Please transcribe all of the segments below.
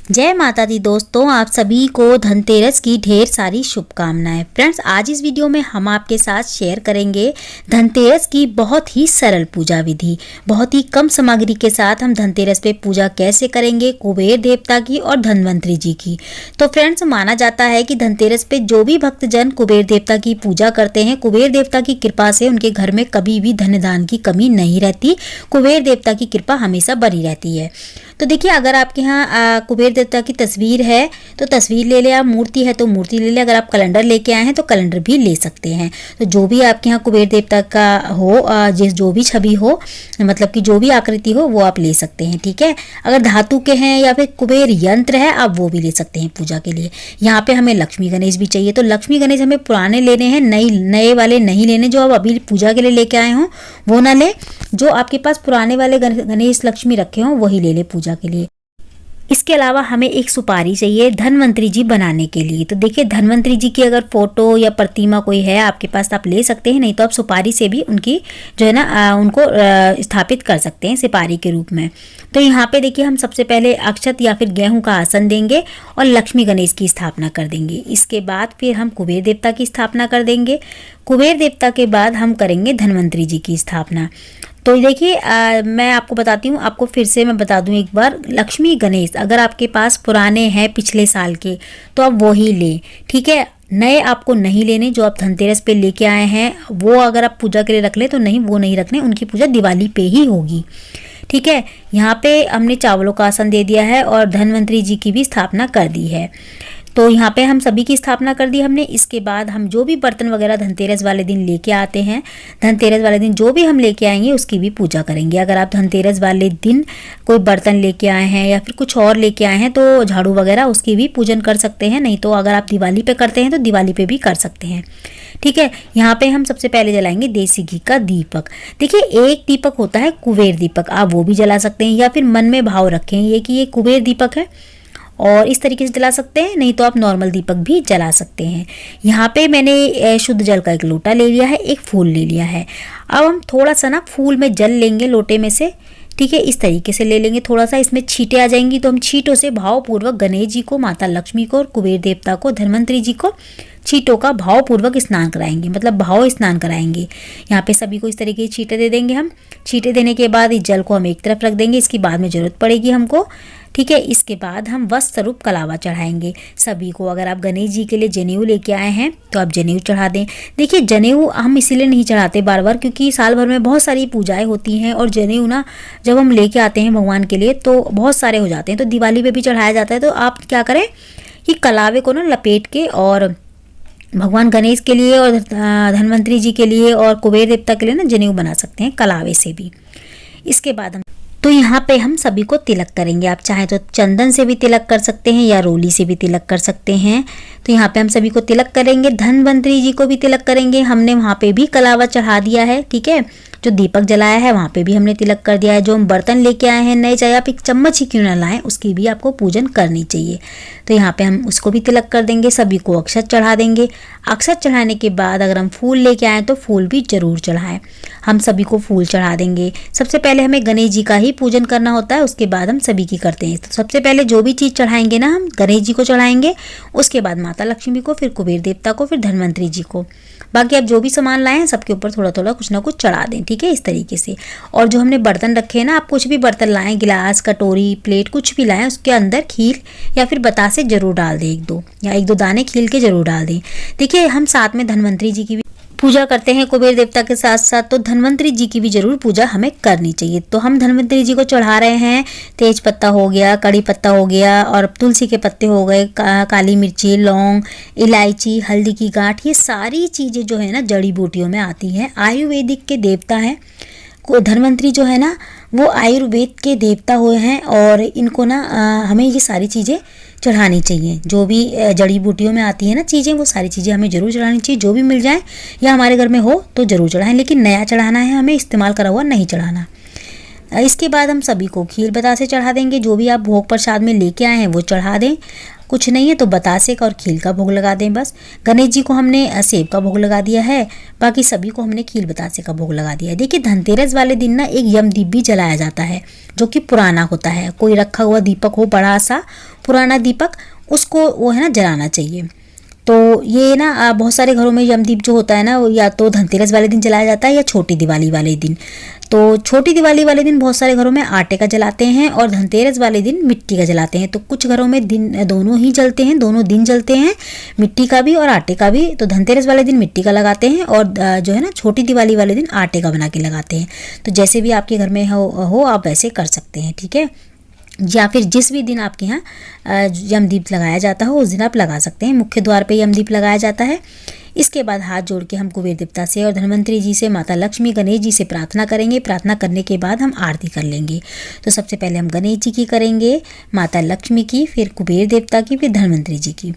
जय माता दी दोस्तों, आप सभी को धनतेरस की ढेर सारी शुभकामनाएं। फ्रेंड्स, आज इस वीडियो में हम आपके साथ शेयर करेंगे धनतेरस की बहुत ही सरल पूजा विधि। बहुत ही कम सामग्री के साथ हम धनतेरस पे पूजा कैसे करेंगे कुबेर देवता की और धनवंतरी जी की। तो फ्रेंड्स, माना जाता है कि धनतेरस पे जो भी भक्तजन कुबेर देवता की पूजा करते हैं, कुबेर देवता की कृपा से उनके घर में कभी भी धन धान की कमी नहीं रहती। कुबेर देवता की कृपा हमेशा बनी रहती है। तो देखिए, अगर आपके यहाँ कुबेर देवता की तस्वीर है तो तस्वीर ले ले, आप मूर्ति है तो मूर्ति ले ले, अगर आप कैलेंडर लेके आए हैं तो कैलेंडर भी ले सकते हैं। तो जो भी आपके यहाँ कुबेर देवता का हो, जो भी छवि हो, मतलब कि जो भी आकृति हो वो आप ले सकते हैं। ठीक है, अगर धातु के हैं या फिर कुबेर यंत्र है आप वो भी ले सकते हैं पूजा के लिए। यहाँ पे हमें लक्ष्मी गणेश भी चाहिए, तो लक्ष्मी गणेश हमें पुराने लेने हैं, नए वाले नहीं लेने। जो आप अभी पूजा के लिए लेके आए हों वो ना ले, जो आपके पास पुराने वाले गणेश लक्ष्मी रखे हों वही ले ले पूजा के लिए। इसके अलावा हमें एक सुपारी चाहिए धनवंतरी जी बनाने के लिए। तो देखिए, धनवंतरी जी की अगर फोटो या प्रतिमा कोई है आपके पास आप ले सकते हैं, नहीं तो आप सुपारी से भी उनकी जो है ना उनको स्थापित कर सकते हैं सुपारी के रूप में। तो यहाँ पे देखिए, हम सबसे पहले अक्षत या फिर गेहूं का आसन देंगे और लक्ष्मी गणेश की स्थापना कर देंगे। इसके बाद फिर हम कुबेर देवता की स्थापना कर देंगे। कुबेर देवता के बाद हम करेंगे धनवंतरी जी की स्थापना। तो देखिए, मैं आपको बताती हूँ, आपको फिर से मैं बता दूँ एक बार। लक्ष्मी गणेश अगर आपके पास पुराने हैं पिछले साल के तो आप वो ही लें। ठीक है, नए आपको नहीं लेने। जो आप धनतेरस पे लेके आए हैं वो अगर आप पूजा के लिए रख ले तो नहीं, वो नहीं रखने, उनकी पूजा दिवाली पे ही होगी। ठीक है, यहाँ पे हमने चावलों का आसन दे दिया है और धनवंतरी जी की भी स्थापना कर दी है। तो यहाँ पे हम सभी की स्थापना कर दी हमने। इसके बाद हम जो भी बर्तन वगैरह धनतेरस वाले दिन लेके आते हैं, धनतेरस वाले दिन जो भी हम लेके आएंगे उसकी भी पूजा करेंगे। अगर आप धनतेरस वाले दिन कोई बर्तन लेके आए हैं या फिर कुछ और लेके आए हैं तो झाड़ू वगैरह उसकी भी पूजन कर सकते हैं, नहीं तो अगर आप दिवाली पे करते हैं तो दिवाली पे भी कर सकते हैं। ठीक है, यहाँ पे हम सबसे पहले जलाएंगे देसी घी का दीपक। देखिए, एक दीपक होता है कुबेर दीपक, आप वो भी जला सकते हैं या फिर मन में भाव रखें ये कि ये कुबेर दीपक है और इस तरीके से जला सकते हैं, नहीं तो आप नॉर्मल दीपक भी जला सकते हैं। यहाँ पे मैंने शुद्ध जल का एक लोटा ले लिया है, एक फूल ले लिया है। अब हम थोड़ा सा ना फूल में जल लेंगे लोटे में से। ठीक है, इस तरीके से ले लेंगे थोड़ा सा, इसमें छींटे आ जाएंगी तो हम छींटों से भावपूर्वक गणेश जी को, माता लक्ष्मी को और कुबेर देवता को, धनवंतरी जी को छींटों का भावपूर्वक स्नान कराएंगे, मतलब भाव स्नान कराएंगे। यहाँ पे सभी को इस तरीके की छींटे दे देंगे हम। छींटे देने के बाद इस जल को हम एक तरफ रख देंगे, इसकी बाद में जरूरत पड़ेगी हमको। ठीक है, इसके बाद हम वस्त्र स्वरूप कलावा चढ़ाएंगे सभी को। अगर आप गणेश जी के लिए जनेऊ लेके आए हैं तो आप जनेऊ चढ़ा दें। देखिए, जनेऊ हम इसीलिए नहीं चढ़ाते बार बार क्योंकि साल भर में बहुत सारी पूजाएं होती हैं और जनेऊ ना जब हम लेके आते हैं भगवान के लिए तो बहुत सारे हो जाते हैं, तो दिवाली पे भी चढ़ाया जाता है। तो आप क्या करें कि कलावे को ना लपेट के और भगवान गणेश के लिए और धनवंतरी जी के लिए और कुबेर देवता के लिए ना जनेऊ बना सकते हैं कलावे से भी। इसके बाद हम तो यहाँ पे हम सभी को तिलक करेंगे। आप चाहे तो चंदन से भी तिलक कर सकते हैं या रोली से भी तिलक कर सकते हैं। तो यहाँ पे हम सभी को तिलक करेंगे, धनवंतरी जी को भी तिलक करेंगे। हमने वहाँ पे भी कलावा चढ़ा दिया है। ठीक है, जो दीपक जलाया है वहाँ पे भी हमने तिलक कर दिया है। जो हम बर्तन लेके आए हैं नए, चाहे आप एक चम्मच ही क्यों ना लाएं, उसकी भी आपको पूजन करनी चाहिए। तो यहाँ पे हम उसको भी तिलक कर देंगे, सभी को अक्षत चढ़ा देंगे। अक्षत चढ़ाने के बाद अगर हम फूल लेके आए तो फूल भी जरूर चढ़ाएं। हम सभी को फूल चढ़ा देंगे। सबसे पहले हमें गणेश जी का ही पूजन करना होता है, उसके बाद हम सभी की करते हैं। तो सबसे पहले जो भी चीज़ चढ़ाएंगे ना हम गणेश जी को चढ़ाएंगे, उसके बाद माता लक्ष्मी को, फिर कुबेर देवता को, फिर धनवंतरी जी को। बाकी आप जो भी सामान लाए हैं सबके ऊपर थोड़ा थोड़ा कुछ ना कुछ चढ़ा दें। ठीक है, इस तरीके से। और जो हमने बर्तन रखे हैं ना, आप कुछ भी बर्तन लाएं, गिलास, कटोरी, प्लेट, कुछ भी लाएं, उसके अंदर खील या फिर बतासे जरूर डाल दें, एक दो दाने खील के जरूर डाल दें। देखिए, हम साथ में धनवंतरी जी की भी पूजा करते हैं कुबेर देवता के साथ साथ, तो धनवंतरी जी की भी जरूर पूजा हमें करनी चाहिए। तो हम धनवंतरी जी को चढ़ा रहे हैं तेज पत्ता हो गया, कड़ी पत्ता हो गया और तुलसी के पत्ते हो गए, काली मिर्ची, लौंग, इलायची, हल्दी की गांठ, ये सारी चीज़ें जो है ना जड़ी बूटियों में आती हैं। आयुर्वेदिक के देवता हैं धनवंतरी जो है ना, वो आयुर्वेद के देवता हुए हैं और इनको ना हमें ये सारी चीज़ें चढ़ानी चाहिए। जो भी जड़ी बूटियों में आती है ना चीज़ें, वो सारी चीज़ें हमें ज़रूर चढ़ानी चाहिए। जो भी मिल जाए या हमारे घर में हो तो ज़रूर चढ़ाएं, लेकिन नया चढ़ाना है, हमें इस्तेमाल करा हुआ नहीं चढ़ाना। इसके बाद हम सभी को खीर बतासे चढ़ा देंगे। जो भी आप भोग प्रसाद में लेके आए हैं वो चढ़ा दें। कुछ नहीं है तो बतासे का और खील का भोग लगा दें बस। गणेश जी को हमने सेब का भोग लगा दिया है, बाकी सभी को हमने खील बतासे का भोग लगा दिया है। देखिए धनतेरस वाले दिन ना एक यमदीप भी जलाया जाता है जो कि पुराना होता है। कोई रखा हुआ दीपक हो, बड़ा सा पुराना दीपक, उसको वो है ना जलाना चाहिए। तो ये ना बहुत सारे घरों में यमदीप जो होता है ना, वो या तो धनतेरस वाले दिन जलाया जाता है या छोटी दिवाली वाले दिन। तो छोटी दिवाली वाले दिन बहुत सारे घरों में आटे का जलाते हैं और धनतेरस वाले दिन मिट्टी का जलाते हैं। तो कुछ घरों में दिन दोनों ही जलते हैं, दोनों दिन जलते हैं, मिट्टी का भी और आटे का भी। तो धनतेरस वाले दिन मिट्टी का लगाते हैं और जो है ना छोटी दिवाली वाले दिन आटे का बना के लगाते हैं। तो जैसे भी आपके घर में हो आप वैसे कर सकते हैं, ठीक है। या फिर जिस भी दिन आपके यहाँ यमदीप लगाया जाता हो उस दिन आप लगा सकते हैं। मुख्य द्वार पे यमदीप लगाया जाता है। इसके बाद हाथ जोड़ के हम कुबेर देवता से और धन्वंतरी जी से, माता लक्ष्मी, गणेश जी से प्रार्थना करेंगे। प्रार्थना करने के बाद हम आरती कर लेंगे। तो सबसे पहले हम गणेश जी की करेंगे, माता लक्ष्मी की, फिर कुबेर देवता की, फिर धन्वंतरी जी की।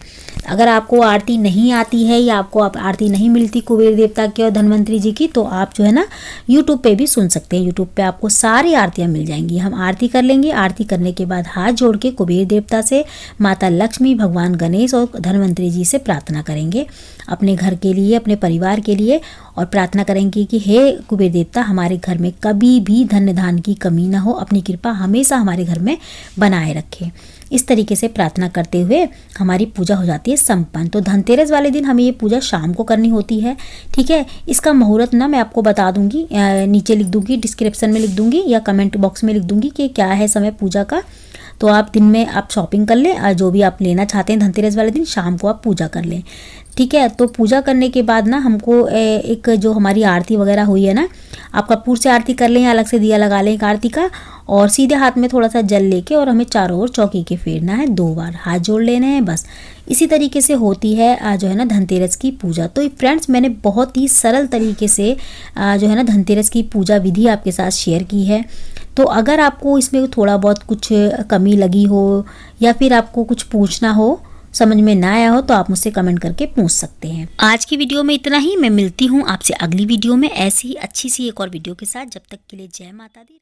अगर आपको आरती नहीं आती है या आपको आरती नहीं मिलती कुबेर देवता की और धन्वंतरी जी की, तो आप जो है ना यूट्यूब पे भी सुन सकते हैं। यूट्यूब पे आपको सारी आरतियाँ मिल जाएंगी। हम आरती कर लेंगे। आरती करने के बाद हाथ जोड़ के कुबेर देवता से, माता लक्ष्मी, भगवान गणेश और धन्वंतरी जी से प्रार्थना करेंगे अपने घर के लिए, अपने परिवार के लिए, और प्रार्थना करेंगे कि हे कुबेर देवता, हमारे घर में कभी भी धन धान की कमी ना हो, अपनी कृपा हमेशा हमारे घर में बनाए रखे। इस तरीके से प्रार्थना करते हुए हमारी पूजा हो जाती है संपन्न। तो धनतेरस वाले दिन हमें ये पूजा शाम को करनी होती है, ठीक है। इसका मुहूर्त ना मैं आपको बता दूंगी, नीचे लिख दूंगी, डिस्क्रिप्शन में लिख दूंगी या कमेंट बॉक्स में लिख दूंगी कि क्या है समय पूजा का। तो आप दिन में आप शॉपिंग कर लें, जो भी आप लेना चाहते हैं धनतेरस वाले दिन, शाम को आप पूजा कर लें, ठीक है। तो पूजा करने के बाद ना हमको एक जो हमारी आरती वगैरह हुई है ना, आप कपूर से आरती कर लें या अलग से दिया लगा लें एक आरती का, और सीधे हाथ में थोड़ा सा जल लेके और हमें चारों ओर चौकी के फेरना है, 2 बार हाथ जोड़ लेने हैं बस। इसी तरीके से होती है जो है ना धनतेरस की पूजा। तो फ्रेंड्स मैंने बहुत ही सरल तरीके से जो है ना धनतेरस की पूजा विधि आपके साथ शेयर की है। तो अगर आपको इसमें थोड़ा बहुत कुछ कमी लगी हो या फिर आपको कुछ पूछना हो, समझ में ना आया हो, तो आप मुझसे कमेंट करके पूछ सकते हैं। आज की वीडियो में इतना ही। मैं मिलती हूँ आपसे अगली वीडियो में ऐसी ही अच्छी सी एक और वीडियो के साथ। जब तक के लिए जय माता दी।